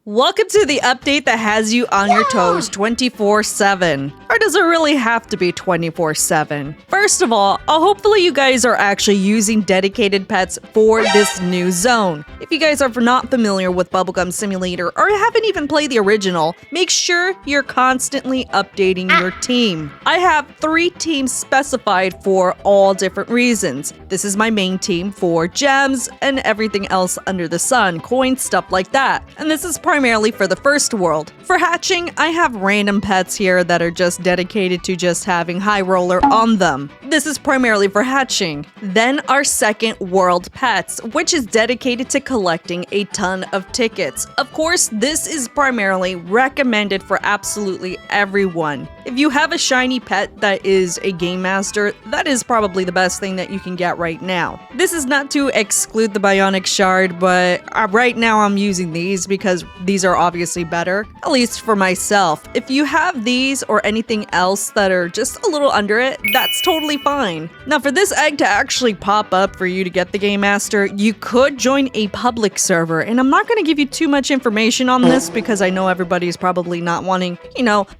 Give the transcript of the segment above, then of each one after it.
Welcome to the update that has you on your toes 24/7. Or does it really have to be 24/7? First of all, hopefully you guys are actually using dedicated pets for this new zone. If you guys are not familiar with Bubblegum Simulator or haven't even played the original, make sure you're constantly updating your team. I have 3 teams specified for all different reasons. This is my main team for gems and everything else under the sun, coins, stuff like that. And this is primarily for the first world. For hatching, I have random pets here that are just dedicated to just having high roller on them. This is primarily for hatching. Then our second world pets, which is dedicated to collecting a ton of tickets. Of course, this is primarily recommended for absolutely everyone. If you have a shiny pet that is a game master, that is probably the best thing that you can get right now. This is not to exclude the bionic shard, but right now I'm using these because these are obviously better, at least for myself. If you have these or anything else that are just a little under it, that's totally fine. Now for this egg to actually pop up for you to get the Game Master, you could join a public server, and I'm not going to give you too much information on this because I know everybody's probably not wanting,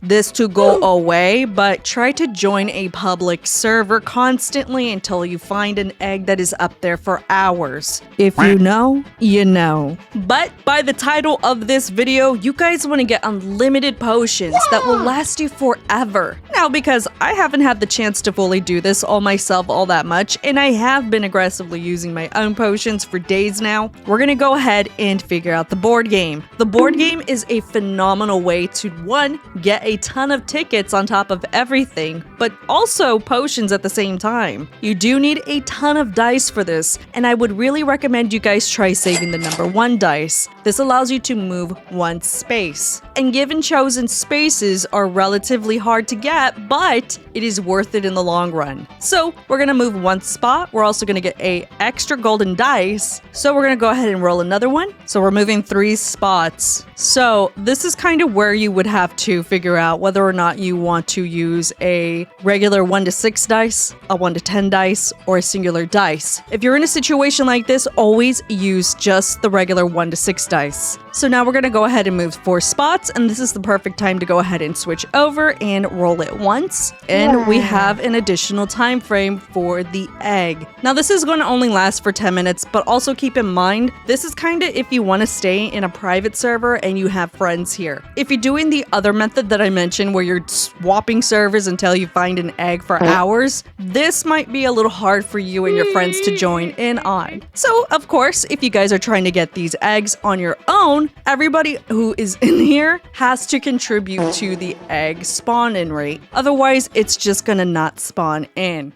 this to go away, but try to join a public server constantly until you find an egg that is up there for hours. If you know, you know. But by the title of this video, you guys want to get unlimited potions that will last you forever. Now, because I haven't had the chance to fully do this all myself all that much, and I have been aggressively using my own potions for days now, we're gonna go ahead and figure out the board game. The board game is a phenomenal way to, 1, get a ton of tickets on top of everything, but also potions at the same time. You do need a ton of dice for this, and I would really recommend you guys try saving the number 1 dice. This allows you to move 1 space. And given chosen spaces are relatively hard to get, but it is worth it in the long run. So we're gonna move 1 spot. We're also gonna get a extra golden dice. So we're gonna go ahead and roll another one. So we're moving 3 spots. So this is kind of where you would have to figure out whether or not you want to use a regular 1 to 6 dice, a 1 to 10 dice, or a singular dice. If you're in a situation like this, always use just the regular 1 to 6 dice. So now we're gonna go ahead and move 4 spots, and this is the perfect time to go ahead and switch over and roll it once. And we have an additional time frame for the egg. Now this is going to only last for 10 minutes, but also keep in mind, this is kind of if you want to stay in a private server and you have friends here. If you're doing the other method that I mentioned where you're swapping servers until you find an egg for hours, this might be a little hard for you and your friends to join in on. So of course, if you guys are trying to get these eggs on your own, everybody who is in here has to contribute to the egg spawn-in rate. Otherwise, it's just gonna not spawn in.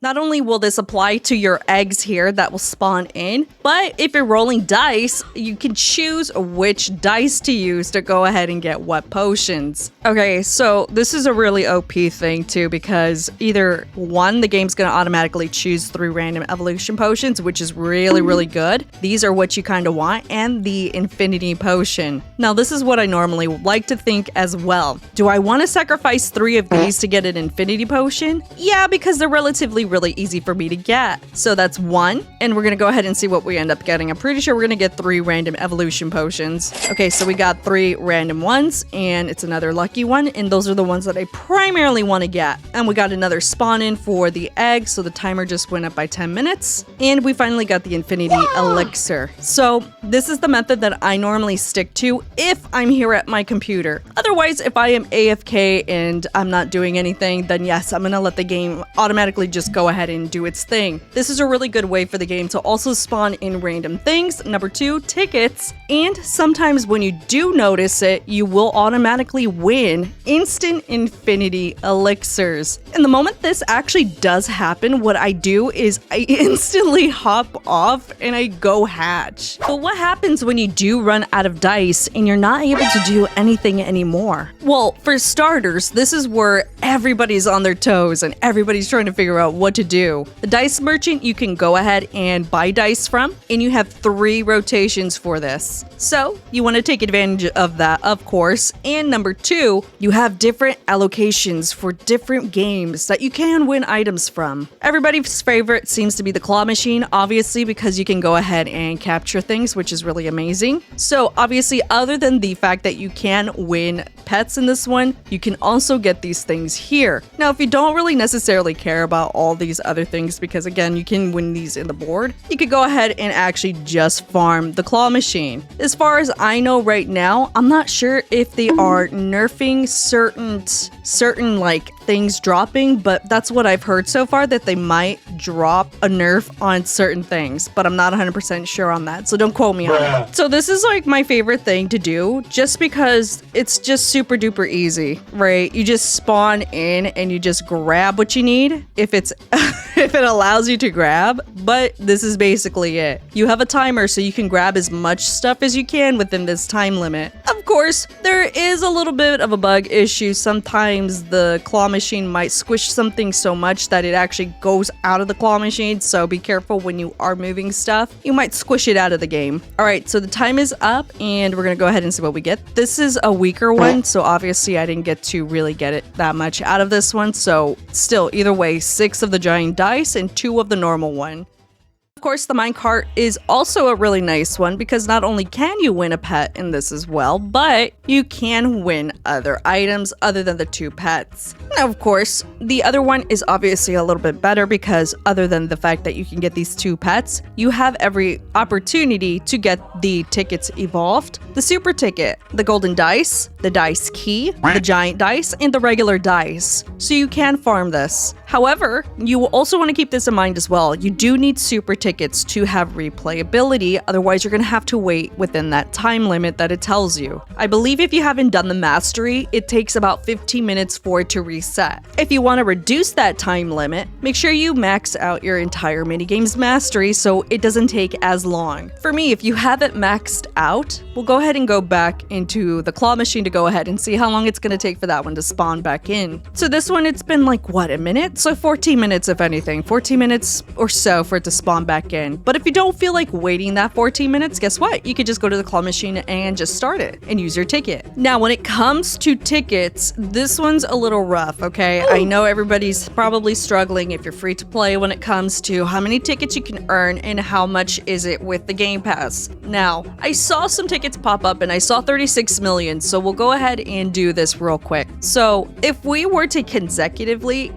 Not only will this apply to your eggs here that will spawn in, but if you're rolling dice, you can choose which dice to use to go ahead and get what potions. Okay, so this is a really OP thing too, because either 1, the game's gonna automatically choose 3 random evolution potions, which is really good. These are what you kind of want, and the infinity potion. Now this is what I normally like to think as well. Do I want to sacrifice 3 of these to get an infinity potion? Yeah, because they're really easy for me to get. So that's 1, and we're gonna go ahead and see what we end up getting. I'm pretty sure we're gonna get 3 random evolution potions. Okay, so we got 3 random ones, and it's another lucky one, and those are the ones that I primarily want to get. And we got another spawn in for the egg, so the timer just went up by 10 minutes, and we finally got the infinity elixir. So this is the method that I normally stick to if I'm here at my computer. Otherwise, if I am AFK and I'm not doing anything, then yes, I'm gonna let the game automatically just go ahead and do its thing. This is a really good way for the game to also spawn in random things. Number 2, tickets. And sometimes when you do notice it, you will automatically win instant infinity elixirs. And the moment this actually does happen, what I do is I instantly hop off and I go hatch. But what happens when you do run out of dice and you're not able to do anything anymore? more? Well, for starters, this is where everybody's on their toes and everybody's trying to figure out what to do. The dice merchant you can go ahead and buy dice from, and you have 3 rotations for this. So you want to take advantage of that, of course. And number 2, you have different allocations for different games that you can win items from. Everybody's favorite seems to be the claw machine, obviously, because you can go ahead and capture things, which is really amazing. So obviously, other than the fact that you can win pets in this one, you can also get these things here. Now, if you don't really necessarily care about all these other things, because again, you can win these in the board, you could go ahead and actually just farm the claw machine. As far as I know right now, I'm not sure if they are nerfing certain like things dropping, but that's what I've heard so far, that they might drop a nerf on certain things, but I'm not 100% sure on that, so don't quote me on it. So this is like my favorite thing to do, just because it's just super duper easy, right? You just spawn in and you just grab what you need, if it's if it allows you to grab, but this is basically it. You have a timer, so you can grab as much stuff as you can within this time limit. Of course, there is a little bit of a bug issue. Sometimes the claw machine might squish something so much that it actually goes out of the claw machine, so be careful when you are moving stuff. You might squish it out of the game. Alright, so the time is up, and we're gonna go ahead and see what we get. This is a weaker one, so obviously I didn't get to really get it that much out of this one, so still, either way, 6 of the giant dice and 2 of the normal one. Of course, the minecart is also a really nice one, because not only can you win a pet in this as well, but you can win other items other than the 2 pets. Now, of course, the other one is obviously a little bit better, because other than the fact that you can get these 2 pets, you have every opportunity to get the tickets evolved. The super ticket, the golden dice, the dice key, the giant dice, and the regular dice. So you can farm this. However, you will also want to keep this in mind as well. You do need super tickets to have replayability, otherwise you're going to have to wait within that time limit that it tells you. I believe if you haven't done the mastery, it takes about 15 minutes for it to reset. If you want to reduce that time limit, make sure you max out your entire minigame's mastery so it doesn't take as long. For me, if you have it maxed out, we'll go ahead and go back into the claw machine to go ahead and see how long it's going to take for that one to spawn back in. So this one, it's been like, what, a minute? So 14 minutes if anything, 14 minutes or so for it to spawn back in. But if you don't feel like waiting that 14 minutes, guess what? You could just go to the claw machine and just start it and use your ticket. Now, when it comes to tickets, this one's a little rough, okay? I know everybody's probably struggling if you're free to play when it comes to how many tickets you can earn and how much is it with the Game Pass. Now, I saw some tickets pop up and I saw 36 million, so we'll go ahead and do this real quick. So if we were to consistently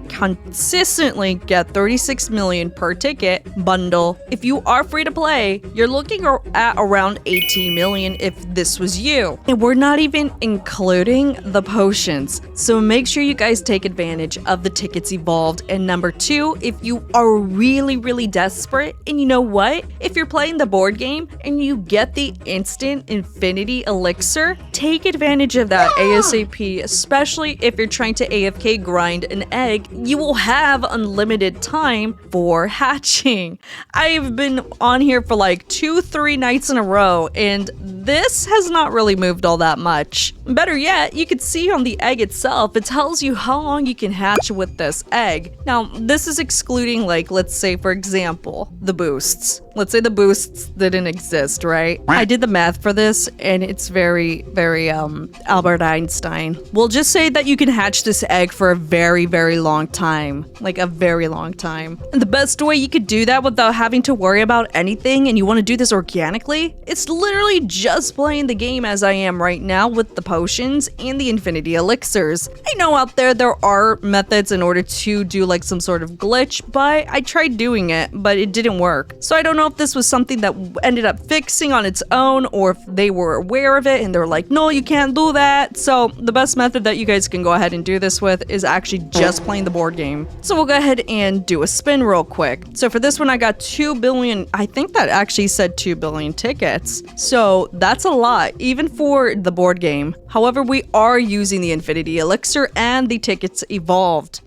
get 36 million per ticket bundle, if you are free to play, you're looking at around 18 million if this was you. And we're not even including the potions. So make sure you guys take advantage of the tickets evolved. And number 2, if you are really, really desperate, and you know what? If you're playing the board game and you get the instant infinity elixir, take advantage of that ASAP, especially if you're trying to AFK grind an egg. You will have unlimited time for hatching. I've been on here for like 2-3 nights in a row, and this has not really moved all that much. Better yet, you can see on the egg itself, it tells you how long you can hatch with this egg. Now, this is excluding, like, let's say, for example, the boosts. Let's say the boosts didn't exist, right? I did the math for this, and it's very, very, Albert Einstein. We'll just say that you can hatch this egg for a very, very long time. Like, a very long time. And the best way you could do that without having to worry about anything, and you want to do this organically, it's literally just playing the game as I am right now with the potions and the infinity elixirs. I know out there are methods in order to do like some sort of glitch, but I tried doing it, but it didn't work. So I don't know if this was something that ended up fixing on its own, or if they were aware of it and they're like, no, you can't do that. So the best method that you guys can go ahead and do this with is actually just playing the board game. So we'll go ahead and do a spin real quick. So for this one, I got 2 billion, I think that actually said 2 billion tickets. So that's a lot, even for the board game. However, we are using the infinity elixir and the tickets evolved.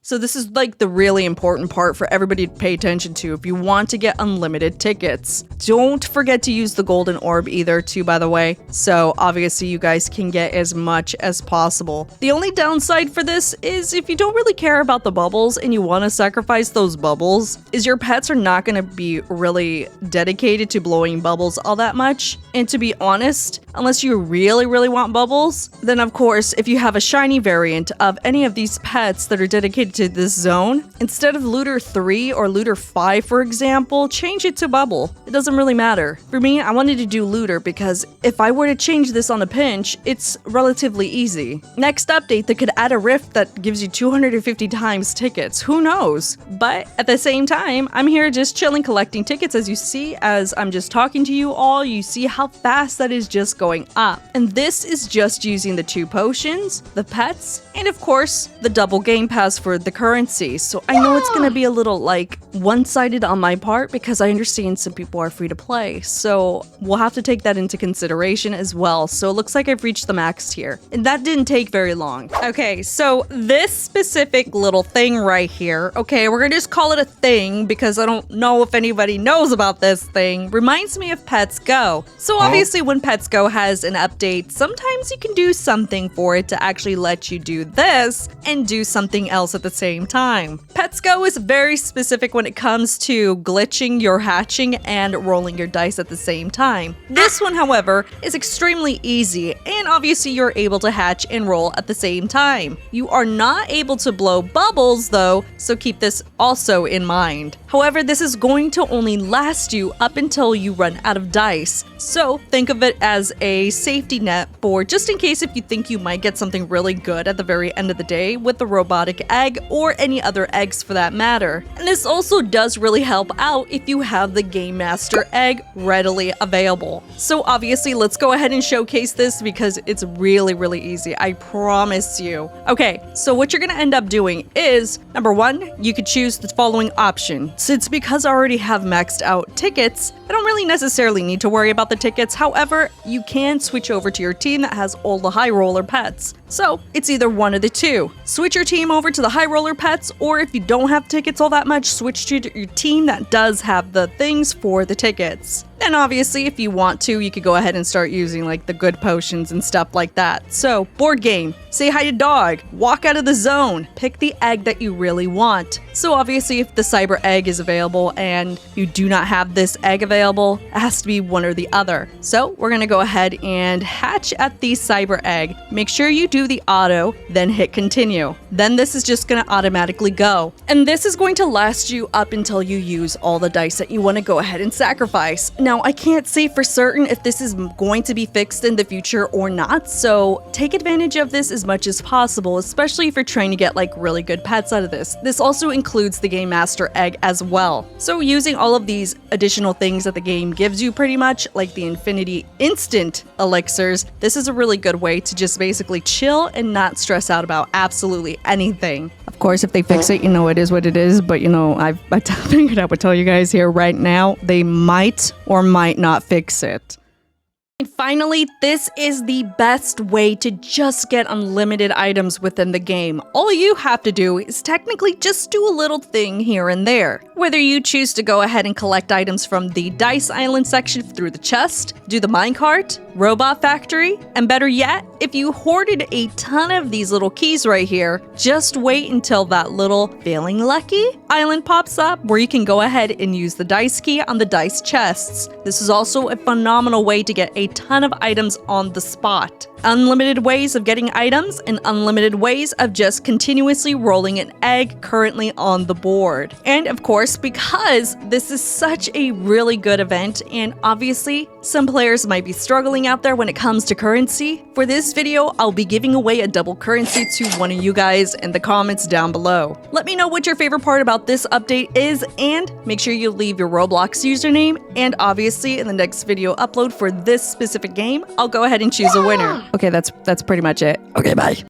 So this is like the really important part for everybody to pay attention to if you want to get unlimited tickets. Don't forget to use the golden orb either too, by the way. So obviously you guys can get as much as possible. The only downside for this is if you don't really care about the bubbles and you want to sacrifice those bubbles, is your pets are not going to be really dedicated to blowing bubbles all that much. And to be honest, unless you really want bubbles, then of course, if you have a shiny variant of any of these pets that are dedicated to this zone, instead of looter 3 or looter 5, for example, change it to bubble. It doesn't really matter. For me, I wanted to do looter because if I were to change this on a pinch, it's relatively easy. Next update, they could add a rift that gives you 250 times tickets. Who knows? But at the same time, I'm here just chilling collecting tickets. As you see, as I'm just talking to you all, you see how fast that is just going up. And this is just using the 2 potions, the pets, and of course, the double game pass for the currency. So I know it's gonna be a little like one-sided on my part because I understand some people are free to play. So we'll have to take that into consideration as well. So it looks like I've reached the max here. And that didn't take very long. Okay, so this specific little thing right here, okay, we're gonna just call it a thing because I don't know if anybody knows about this thing, reminds me of Pets Go. So obviously when Pets Go has an update, sometimes you can do something for it to actually let you do this and do something else at the same time. Pets Go is very specific when it comes to glitching your hatching and rolling your dice at the same time. This one, however, is extremely easy, and obviously you're able to hatch and roll at the same time. You are not able to blow bubbles though, so keep this also in mind. However, this is going to only last you up until you run out of dice. So think of it as a safety net for just in case if you think you might get something really good at the very end of the day with the robotic egg or any other eggs for that matter. And this also does really help out if you have the Game Master egg readily available. So obviously let's go ahead and showcase this because it's really easy, I promise you. Okay, so what you're gonna end up doing is, number 1, you could choose the following option. Since because I already have maxed out tickets, I don't really necessarily need to worry about the tickets. However, you can switch over to your team that has all the high roller pets. So it's either one of the two. Switch your team over to the high roller pets, or if you don't have tickets all that much, switch to your team that does have the things for the tickets. And obviously, if you want to, you could go ahead and start using like the good potions and stuff like that. So, board game, say hi to dog, walk out of the zone, pick the egg that you really want. So obviously, if the cyber egg is available and you do not have this egg available, it has to be one or the other. So we're gonna go ahead and hatch at the cyber egg. Make sure you do the auto, then hit continue. Then this is just gonna automatically go. And this is going to last you up until you use all the dice that you wanna go ahead and sacrifice. Now, I can't say for certain if this is going to be fixed in the future or not, so take advantage of this as much as possible, especially if you're trying to get like really good pets out of this. This also includes the Game Master egg as well. So using all of these additional things that the game gives you pretty much, like the Infinity Instant elixirs, this is a really good way to just basically chill and not stress out about absolutely anything. Of course, if they fix it, you know, it is what it is, but you know, I figured I would tell you guys here right now, they might or might not fix it. And finally, this is the best way to just get unlimited items within the game. All you have to do is technically just do a little thing here and there. Whether you choose to go ahead and collect items from the Dice Island section through the chest, do the minecart, robot factory, and better yet, if you hoarded a ton of these little keys right here, just wait until that little feeling lucky island pops up where you can go ahead and use the dice key on the dice chests. This is also a phenomenal way to get a ton of items on the spot. Unlimited ways of getting items and unlimited ways of just continuously rolling an egg currently on the board. And of course, because this is such a really good event, and obviously some players might be struggling out there when it comes to currency, for this video I'll be giving away a double currency to one of you guys in the comments down below. Let me know what your favorite part about this update is, and make sure you leave your Roblox username, and obviously in the next video upload for this specific game, I'll go ahead and choose a winner. Okay, that's pretty much it. Okay, bye.